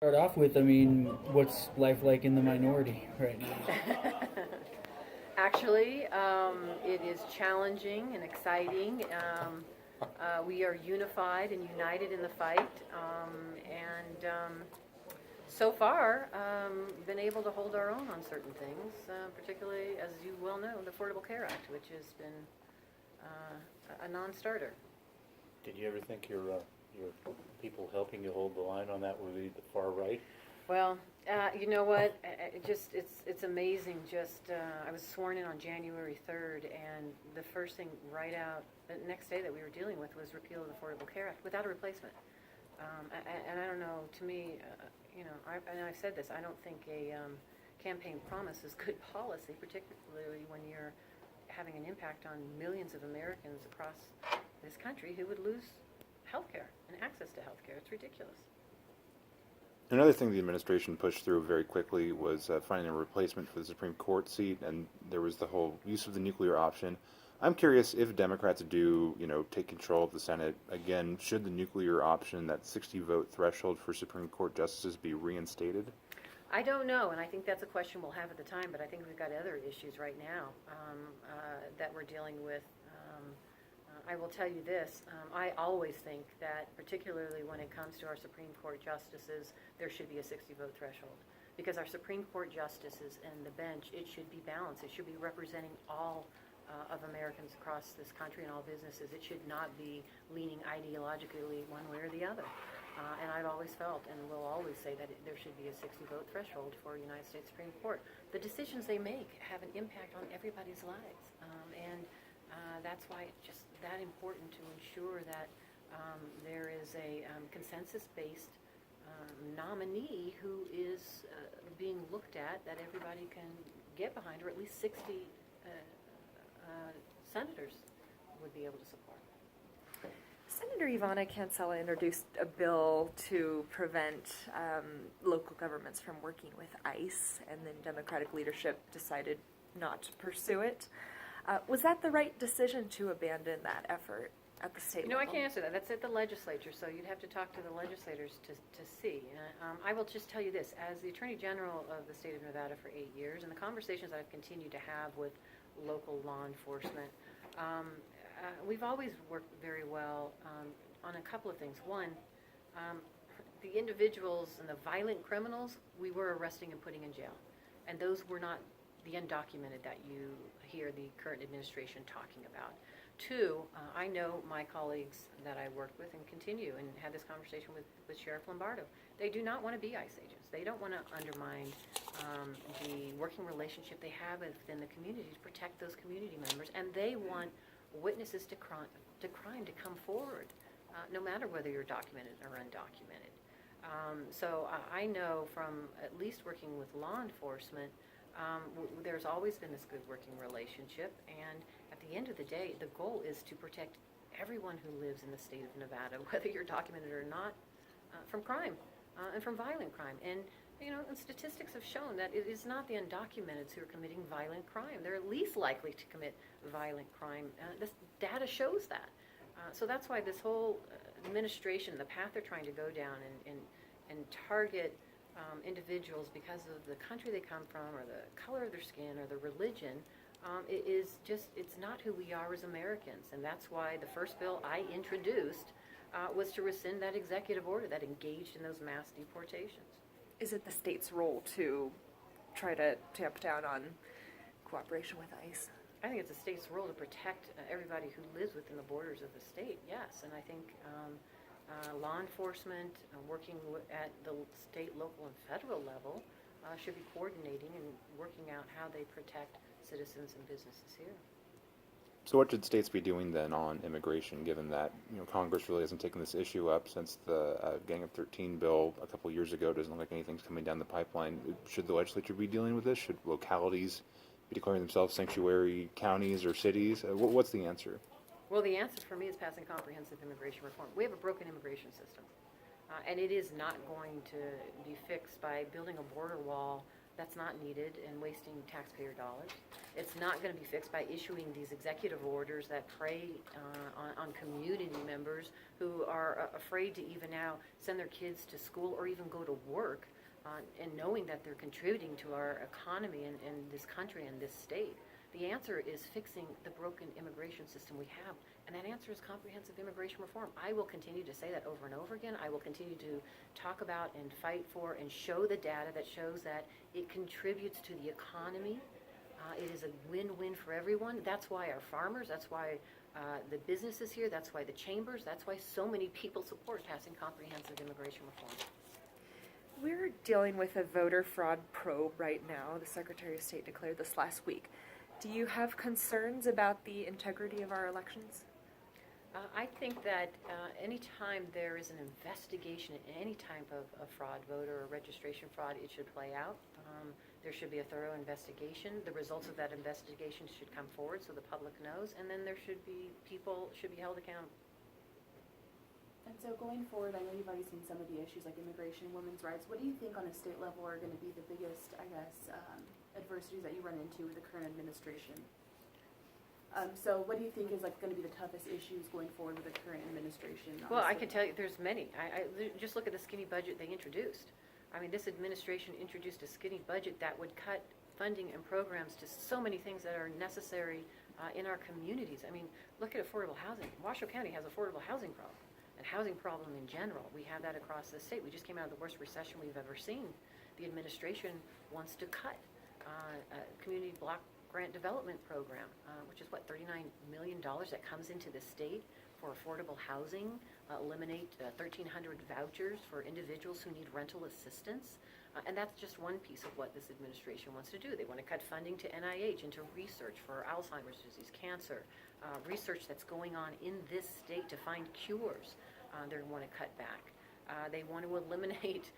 Start off with, what's life like in the minority right now? Actually, it is challenging and exciting. We are unified and united in the fight, and so far, been able to hold our own on certain things, particularly, as you well know, the Affordable Care Act, which has been a non-starter. Did you ever think your people helping you hold the line on that would be the far right? Well, you know what? It's amazing. I was sworn in on January 3rd, and the first thing right out the next day that we were dealing with was repeal of the Affordable Care Act without a replacement. And I don't know. To me, and I've said this. I don't think a campaign promise is good policy, particularly when you're having an impact on millions of Americans across this country who would lose health care and access to health care. It's ridiculous. Another thing the administration pushed through very quickly was finding a replacement for the Supreme Court seat, and there was the whole use of the nuclear option. I'm curious if Democrats do, take control of the Senate again, should the nuclear option, that 60-vote threshold for Supreme Court justices, be reinstated? I don't know, and I think that's a question we'll have at the time, but I think we've got other issues right now that we're dealing with. I will tell you this, I always think that particularly when it comes to our Supreme Court justices, there should be a 60-vote threshold. Because our Supreme Court justices and the bench, it should be balanced. It should be representing all of Americans across this country and all businesses. It should not be leaning ideologically one way or the other. And I've always felt and will always say that there should be a 60-vote threshold for the United States Supreme Court. The decisions they make have an impact on everybody's lives. And that's why it's just that important to ensure that there is a consensus-based nominee who is being looked at that everybody can get behind, or at least 60 senators would be able to support. Senator Ivana Cancela introduced a bill to prevent local governments from working with ICE, and then Democratic leadership decided not to pursue it. Was that the right decision to abandon that effort at the state level? I can't answer that. That's at the legislature, so you'd have to talk to the legislators to see. I will just tell you this. As the Attorney General of the state of Nevada for 8 years, and the conversations I've continued to have with local law enforcement, we've always worked very well on a couple of things. One, the individuals and the violent criminals we were arresting and putting in jail. And those were not the undocumented that you hear the current administration talking about. Two, I know my colleagues that I worked with and continue and had this conversation with Sheriff Lombardo. They do not want to be ICE agents. They don't want to undermine the working relationship they have within the community to protect those community members. And they want witnesses to crime to come forward, no matter whether you're documented or undocumented. So I know from at least working with law enforcement, there's always been this good working relationship, and at the end of the day, the goal is to protect everyone who lives in the state of Nevada, whether you're documented or not, from crime and from violent crime. And and statistics have shown that it is not the undocumented who are committing violent crime. They're least likely to commit violent crime. This data shows that. So that's why this whole administration, the path they're trying to go down and target individuals because of the country they come from or the color of their skin or their religion, it's not who we are as Americans. And that's why the first bill I introduced was to rescind that executive order that engaged in those mass deportations. Is it the state's role to try to tamp down on cooperation with ICE? I think it's the state's role to protect everybody who lives within the borders of the state, yes. And I think law enforcement working at the state, local, and federal level should be coordinating and working out how they protect citizens and businesses here. So what should states be doing then on immigration, given that Congress really hasn't taken this issue up since the Gang of 13 bill a couple years ago? It doesn't look like anything's coming down the pipeline. Should the legislature be dealing with this? Should localities be declaring themselves sanctuary counties or cities? What's the answer? Well, the answer for me is passing comprehensive immigration reform. We have a broken immigration system, and it is not going to be fixed by building a border wall That's not needed and wasting taxpayer dollars. It's not going to be fixed by issuing these executive orders that prey on community members who are afraid to even now send their kids to school or even go to work, and knowing that they're contributing to our economy in this country and this state. The answer is fixing the broken immigration system we have, and that answer is comprehensive immigration reform. I will continue to say that over and over again. I will continue to talk about and fight for and show the data that shows that it contributes to the economy. It is a win-win for everyone. That's why our farmers, that's why the businesses here, that's why the chambers, that's why so many people support passing comprehensive immigration reform. We're dealing with a voter fraud probe right now. The Secretary of State declared this last week. Do you have concerns about the integrity of our elections? I think that anytime there is an investigation in any type of fraud, voter or registration fraud, it should play out. There should be a thorough investigation. The results of that investigation should come forward so the public knows, and then people should be held accountable. And so going forward, I know you've already seen some of the issues like immigration, women's rights. What do you think on a state level are going to be the biggest, adversities that you run into with the current administration? So what do you think is going to be the toughest issues going forward with the current administration? Well, I can tell you there's many. Just look at the skinny budget they introduced. I mean, this administration introduced a skinny budget that would cut funding and programs to so many things that are necessary in our communities. I mean, look at affordable housing. Washoe County has affordable housing problem. And housing problem in general. We have that across the state. We just came out of the worst recession we've ever seen. The administration wants to cut a community block grant development program, which is what, $39 million that comes into the state for affordable housing, eliminate 1,300 vouchers for individuals who need rental assistance. And that's just one piece of what this administration wants to do. They want to cut funding to NIH, into research for Alzheimer's disease, cancer, research that's going on in this state to find cures. They want to cut back. They want to eliminate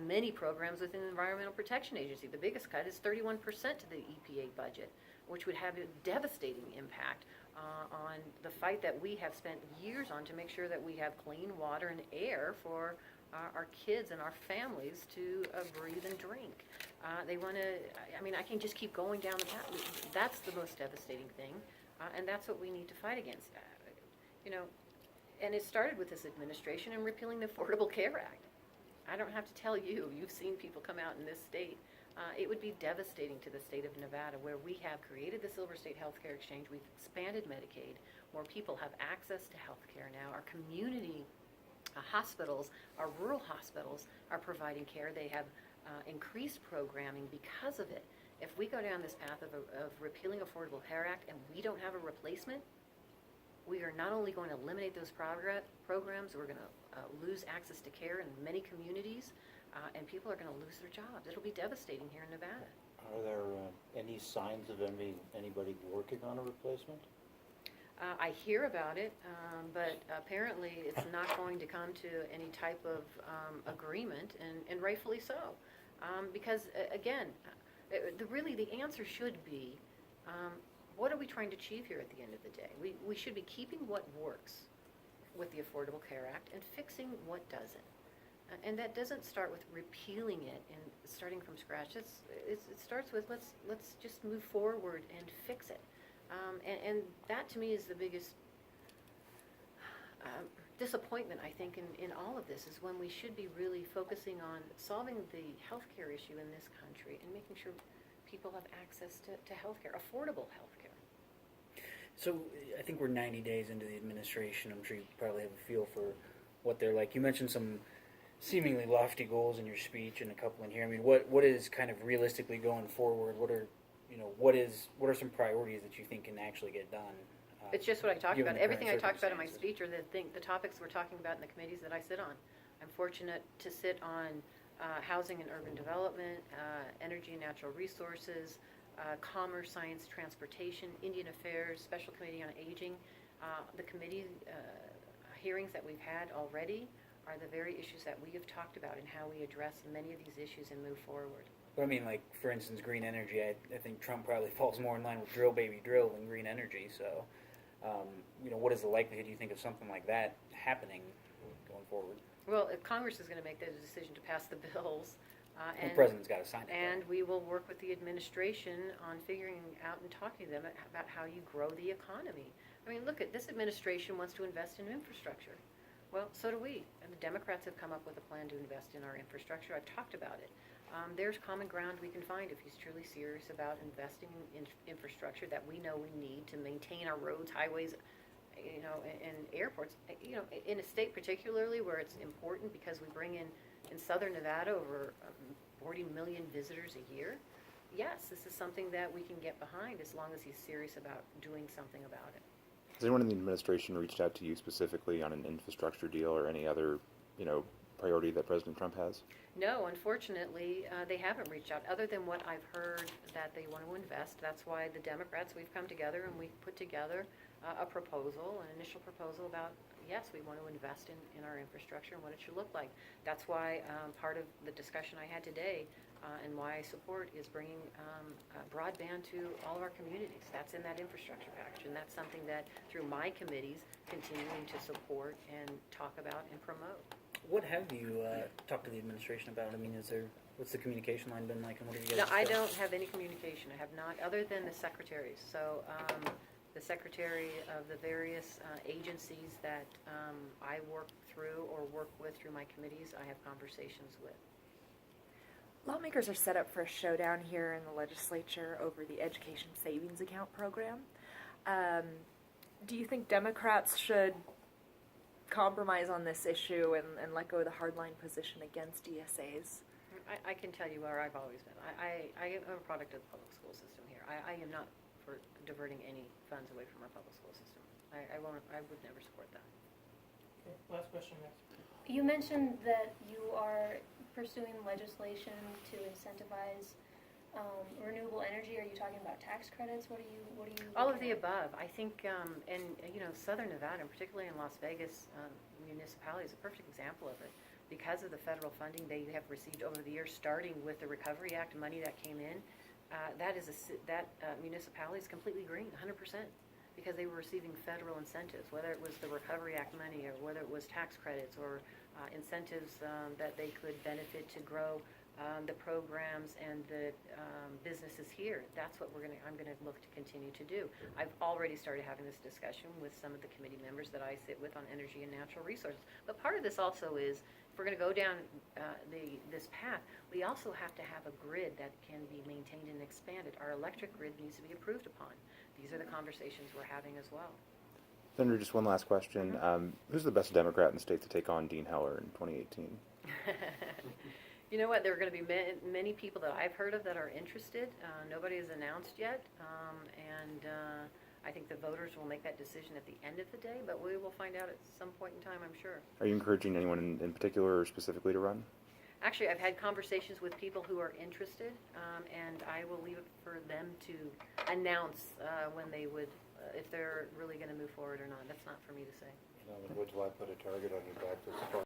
many programs within the Environmental Protection Agency. The biggest cut is 31% to the EPA budget, which would have a devastating impact on the fight that we have spent years on to make sure that we have clean water and air for our kids and our families to breathe and drink. They want to, I can just keep going down the path. That's the most devastating thing, and that's what we need to fight against. And it started with this administration and repealing the Affordable Care Act. I don't have to tell you, you've seen people come out in this state. It would be devastating to the state of Nevada, where we have created the Silver State Healthcare Exchange. We've expanded Medicaid. More people have access to healthcare now. Our community hospitals, our rural hospitals, are providing care. They have increased programming because of it. If we go down this path of repealing Affordable Care Act and we don't have a replacement, we are not only going to eliminate those programs, we're going to lose access to care in many communities, and people are going to lose their jobs. It'll be devastating here in Nevada. Are there any signs of anybody working on a replacement? I hear about it, but apparently it's not going to come to any type of agreement, and rightfully so. Because, again, really the answer should be, what are we trying to achieve here at the end of the day? We should be keeping what works with the Affordable Care Act and fixing what doesn't. And that doesn't start with repealing it and starting from scratch. It starts with let's just move forward and fix it. And that to me is the biggest disappointment, I think, in all of this, is when we should be really focusing on solving the healthcare issue in this country and making sure people have access to healthcare, affordable healthcare. So I think we're 90 days into the administration. I'm sure you probably have a feel for what they're like. You mentioned some seemingly lofty goals in your speech and a couple in here. I mean, what is kind of realistically going forward? What are some priorities that you think can actually get done? It's just what I talked given about. the Everything I current talked about in my circumstances. speech are the topics we're talking about in the committees that I sit on. I'm fortunate to sit on housing and urban development, energy and natural resources, commerce, science, transportation, Indian affairs, special committee on aging. The committee hearings that we've had already are the very issues that we have talked about and how we address many of these issues and move forward. But I mean, like, for instance, green energy, I think Trump probably falls more in line with drill, baby, drill than green energy. So, what is the likelihood, you think, of something like that happening going forward? Well, if Congress is going to make the decision to pass the bills, The president's got to sign it. And we will work with the administration on figuring out and talking to them about how you grow the economy. I mean, look, this administration wants to invest in infrastructure. Well, so do we. And the Democrats have come up with a plan to invest in our infrastructure. I've talked about it. There's common ground we can find if he's truly serious about investing in infrastructure that we know we need to maintain our roads, highways, and airports. In a state particularly where it's important because we bring in southern Nevada over 40 million visitors a year. Yes, this is something that we can get behind as long as he's serious about doing something about it. Has anyone in the administration reached out to you specifically on an infrastructure deal or any other, priority that President Trump has? No, unfortunately, they haven't reached out, other than what I've heard that they want to invest. That's why the Democrats, we've come together and we put together an initial proposal about, yes, we want to invest in our infrastructure and what it should look like. That's why part of the discussion I had today and why I support is bringing broadband to all of our communities. That's in that infrastructure package, and that's something that through my committees continuing to support and talk about and promote. What have you talked to the administration about? I mean, what's the communication line been like, and what have you No, guys I discussed? don't have any communication. I have not, other than the secretaries. So the secretary of the various agencies that I work through or work with through my committees, I have conversations with. Lawmakers are set up for a showdown here in the legislature over the education savings account program. Do you think Democrats should compromise on this issue and let go of the hardline position against ESAs? I can tell you where I've always been. I am a product of the public school system here. I am not for diverting any funds away from our public school system. I would never support that. Okay, last question next. You mentioned that you are pursuing legislation to incentivize renewable energy. Are you talking about tax credits? What are you? All of looking the at? above. I think, and Southern Nevada, and particularly in Las Vegas, municipality is a perfect example of it. Because of the federal funding they have received over the years, starting with the Recovery Act money that came in, that municipality is completely green, 100%, because they were receiving federal incentives, whether it was the Recovery Act money or whether it was tax credits or incentives that they could benefit to grow the programs and the businesses here. That's what I'm going to look to continue to do. I've already started having this discussion with some of the committee members that I sit with on energy and natural resources. But part of this also is, if we're going to go down this path, we also have to have a grid that can be maintained and expanded. Our electric grid needs to be improved upon. These are the conversations we're having as well. Senator, just one last question. Who's the best Democrat in the state to take on Dean Heller in 2018? You know what? There are going to be many people that I've heard of that are interested. Nobody has announced yet, and I think the voters will make that decision at the end of the day, but we will find out at some point in time, I'm sure. Are you encouraging anyone in particular or specifically to run? Actually, I've had conversations with people who are interested, and I will leave it for them to announce when they would, if they're really going to move forward or not. That's not for me to say. Would you like to put a target on your back to support?